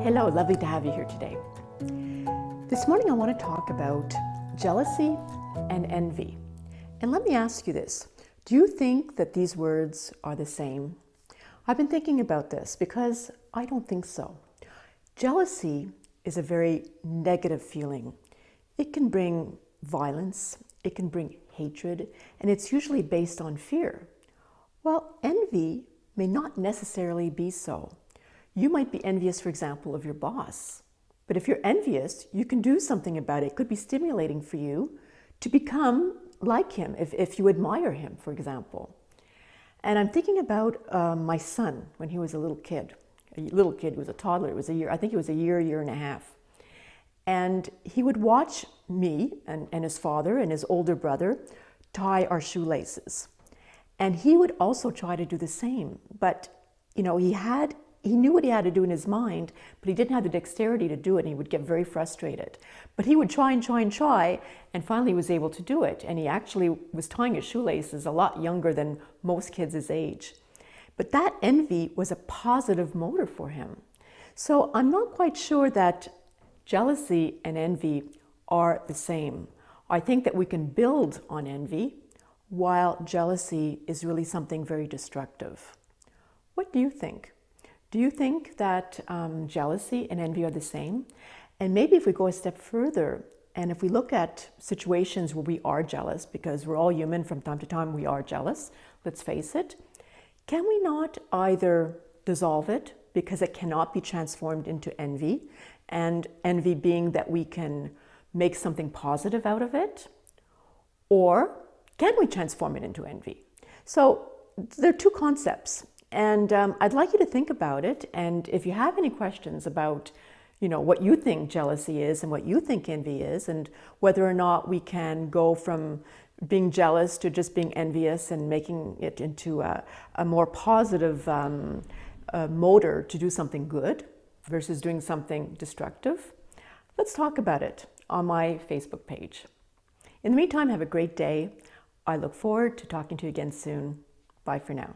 Hello, lovely to have you here today. This morning I want to talk about jealousy and envy. And let me ask you this. Do you think that these words are the same? I've been thinking about this because I don't think so. Jealousy is a very negative feeling. It can bring violence, it can bring hatred, and it's usually based on fear. Well, envy may not necessarily be so. You might be envious, for example, of your boss. But if you're envious, you can do something about it. It could be stimulating for you to become like him, if you admire him, for example. And I'm thinking about my son when he was a little kid. He was a toddler. It was a year, I think it was a year and a half. And he would watch me and his father and his older brother tie our shoelaces. And he would also try to do the same. But, you know, he knew what he had to do in his mind, but he didn't have the dexterity to do it, and he would get very frustrated. But he would try, and finally was able to do it. And he actually was tying his shoelaces a lot younger than most kids his age. But that envy was a positive motor for him. So I'm not quite sure that jealousy and envy are the same. I think that we can build on envy, while jealousy is really something very destructive. What do you think? Do you think that jealousy and envy are the same? And maybe if we go a step further, and if we look at situations where we are jealous, because we're all human, from time to time we are jealous, let's face it, can we not either dissolve it, because it cannot be transformed into envy, and envy being that we can make something positive out of it, or can we transform it into envy? So there are two concepts. And I'd like you to think about it. And if you have any questions about, what you think jealousy is and what you think envy is, and whether or not we can go from being jealous to just being envious and making it into a more positive motor to do something good versus doing something destructive, let's talk about it on my Facebook page. In the meantime, have a great day. I look forward to talking to you again soon. Bye for now.